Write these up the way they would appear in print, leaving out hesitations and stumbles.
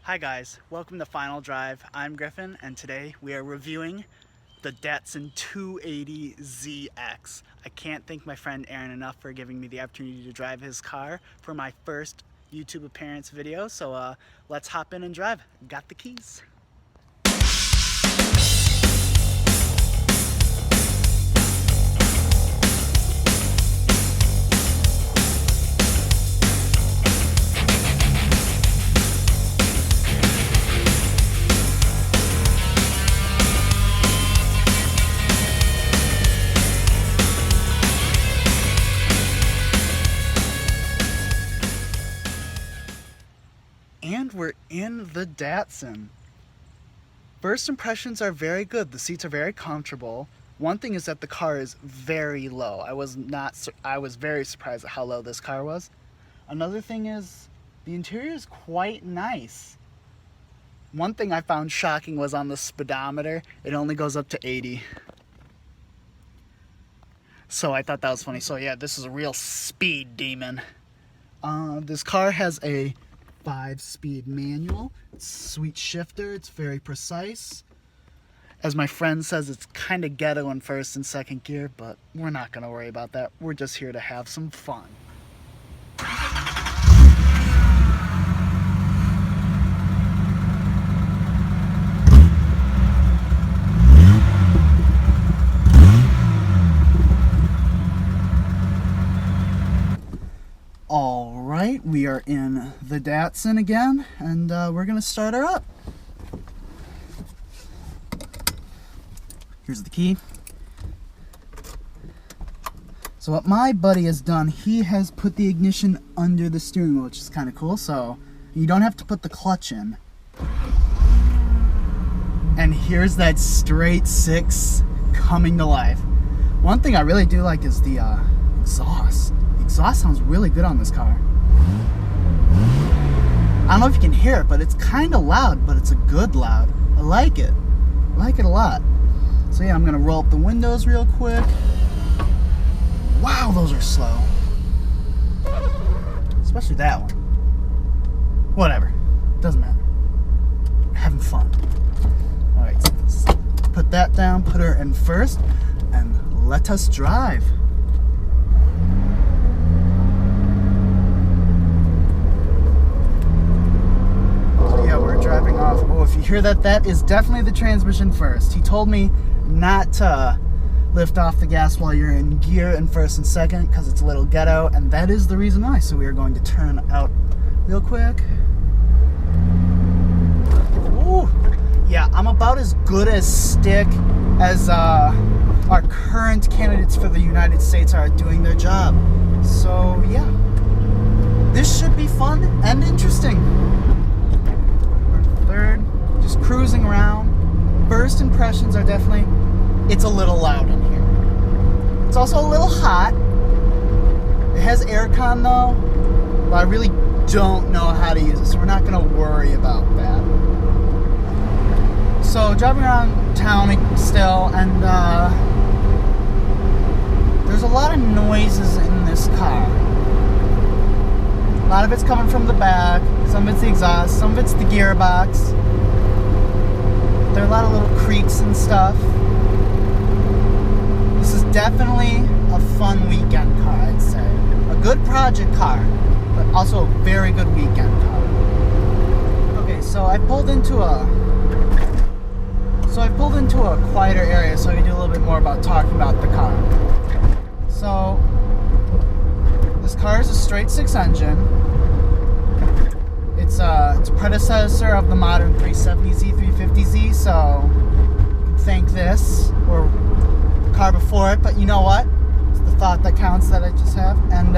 Hi guys, welcome to Final Drive. I'm Griffin and today we are reviewing the Datsun 280ZX. I can't thank my friend Aaron enough for giving me the opportunity to drive his car for my first YouTube appearance video, so let's hop in and drive. Got the keys. And we're in the Datsun. First impressions are very good. The seats are very comfortable. One thing is that the car is very low. I was very surprised at how low this car was. Another thing is the interior is quite nice. One thing I found shocking was on the speedometer, it only goes up to 80. So I thought that was funny. So yeah, this is a real speed demon. This car has a 5-speed manual. It's a sweet shifter. It's very precise. As my friend says, it's kind of ghetto in first and second gear, but we're not going to worry about that. We're just here to have some fun. Alright, we are in the Datsun again, and we're going to start her up. Here's the key. So what my buddy has done, he has put the ignition under the steering wheel, which is kind of cool, so you don't have to put the clutch in. And here's that straight 6 coming to life. One thing I really do like is the exhaust. Exhaust sounds really good on this car. I don't know if you can hear it, but it's kind of loud, but it's a good loud. I like it. I like it a lot. So yeah, I'm gonna roll up the windows real quick. Wow, those are slow. Especially that one. Whatever, doesn't matter. Having fun. All right, so put that down, put her in first, and let us drive. Driving off. Oh, if you hear that, that is definitely the transmission first. He told me not to lift off the gas while you're in gear in first and second because it's a little ghetto, and that is the reason why. So we are going to turn out real quick. Ooh. Yeah, I'm about as good as stick as our current candidates for the United States are doing their job. So yeah, this should be fun and interesting. Third, just cruising around. First impressions are definitely, it's a little loud in here. It's also a little hot. It has aircon though, but I really don't know how to use it, so we're not gonna worry about that. So driving around town still, and there's a lot of noises in this car. A lot of it's coming from the back, some of it's the exhaust, some of it's the gearbox. There are a lot of little creaks and stuff. This is definitely a fun weekend car, I'd say. A good project car, but also a very good weekend car. Okay, so I pulled into a quieter area so I can do a little bit more about talking about the car. So this car is a straight 6 engine. It's a predecessor of the modern 370Z, 350Z, so you can thank this or the car before it, but you know what? It's the thought that counts that I just have. And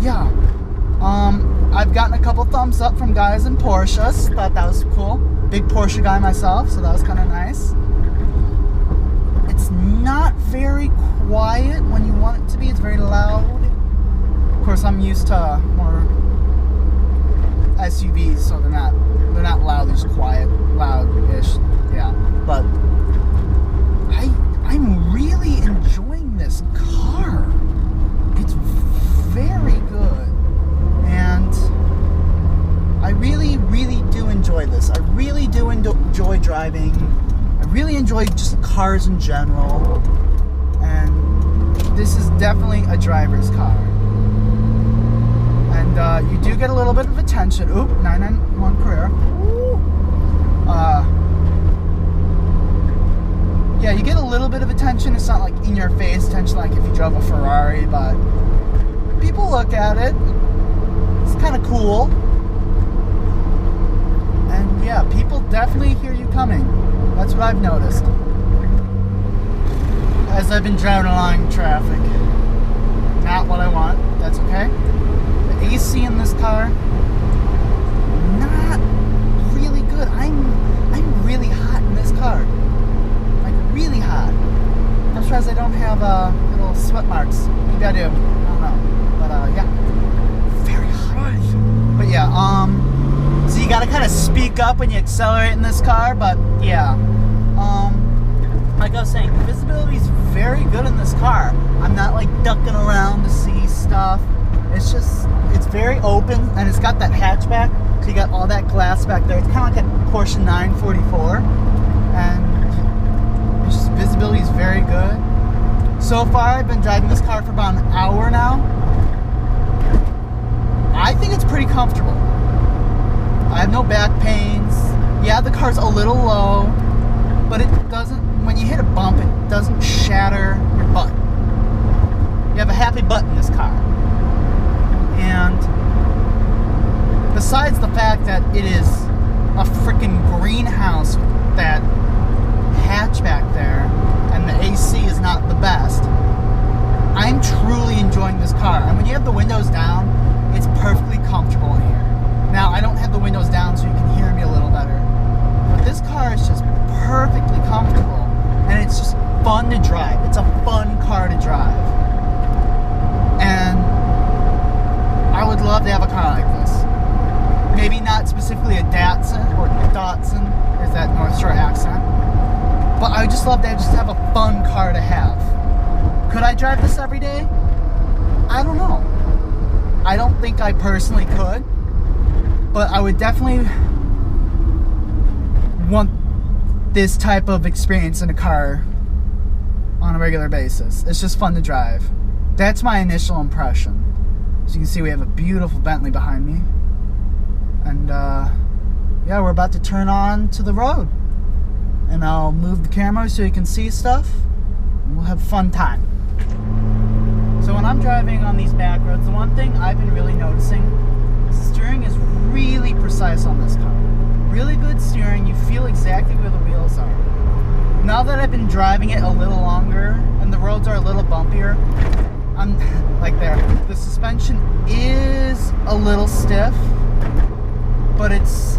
yeah, I've gotten a couple thumbs up from guys in Porsches. Thought that was cool. Big Porsche guy myself, so that was kind of nice. It's not very quiet when you want it to be. It's very loud. Of course, I'm used to more SUVs, so they're not loud. They're just quiet, loud-ish. Yeah, but I'm really enjoying this car. It's very good, and I really enjoy this. I really do enjoy driving. I really enjoy just cars in general. And this is definitely a driver's car. And you do get a little bit of attention. Oop, 991 Carrera. Yeah, you get a little bit of attention. It's not like in your face attention like if you drove a Ferrari, but people look at it. It's kind of cool. And yeah, people definitely hear you coming. That's what I've noticed as I've been driving along traffic. Not what I want. That's okay. The AC in this car, not really good. I'm really hot in this car. Like really hot. I'm surprised I don't have little sweat marks. Maybe I do. I don't know. But yeah, very hot. But yeah, so you gotta kind of speak up when you accelerate in this car. But yeah, like I was saying, visibility is very good in this car. I'm not like ducking around to see stuff. It's just, it's very open, and it's got that hatchback, so you got all that glass back there. It's kind of like a Porsche 944, and it's just, visibility is very good. So far, I've been driving this car for about an hour now. I think it's pretty comfortable. I have no back pains. Yeah, the car's a little low, but it doesn't, when you hit a bump, it doesn't shatter your butt. You have a happy butt in this car. And besides the fact that it is a freaking greenhouse with that hatchback there, and the AC is not the best, I'm truly enjoying this car. And when you have the windows down, it's perfectly comfortable in here. Now, I don't have the windows down so you can hear me a little better, but this car is just perfectly comfortable, and it's just fun to drive. It's a fun car to drive. And I would love to have a car like this. Maybe not specifically a Datsun or Datsun, there's that North Shore accent, but I would just love to just have a fun car to have. Could I drive this every day? I don't know. I don't think I personally could, but I would definitely want this type of experience in a car on a regular basis. It's just fun to drive. That's my initial impression. So you can see we have a beautiful Bentley behind me. And yeah, we're about to turn on to the road. And I'll move the camera so you can see stuff. And we'll have a fun time. So when I'm driving on these back roads, the one thing I've been really noticing is the steering is really precise on this car. Really good steering, you feel exactly where the wheels are. Now that I've been driving it a little longer and the roads are a little bumpier, I'm like there. The suspension is a little stiff, but it's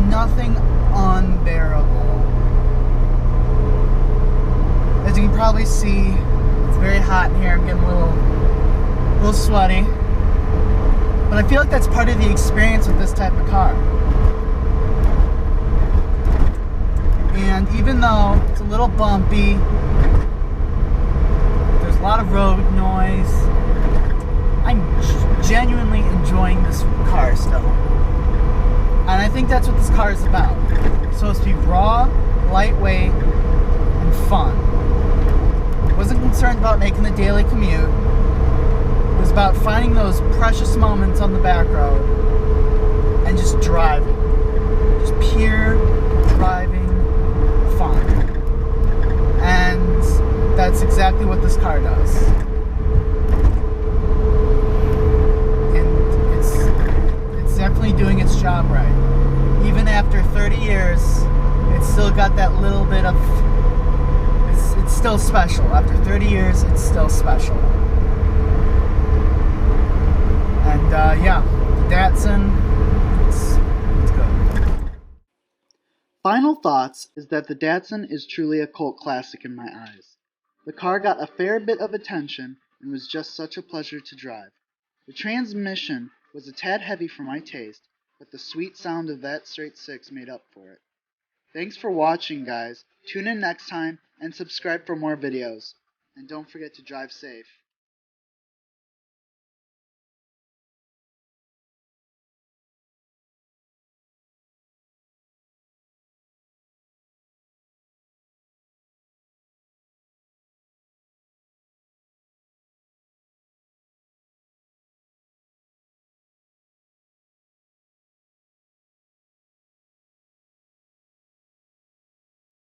nothing unbearable. As you can probably see, it's very hot in here. I'm getting a little sweaty. But I feel like that's part of the experience with this type of car. And even though it's a little bumpy, there's a lot of road noise, I'm genuinely enjoying this car still. And I think that's what this car is about. It's supposed to be raw, lightweight, and fun. I wasn't concerned about making the daily commute. It was about finding those precious moments on the back road and just driving. Just pure driving fun. And that's exactly what this car does. And it's definitely doing its job right. Even after 30 years, it's still got that little bit of, it's still special. After 30 years, it's still special. And yeah, the Datsun, it's good. Final thoughts is that the Datsun is truly a cult classic in my eyes. The car got a fair bit of attention and was just such a pleasure to drive. The transmission was a tad heavy for my taste, but the sweet sound of that straight six made up for it. Thanks for watching, guys. Tune in next time and subscribe for more videos. And don't forget to drive safe.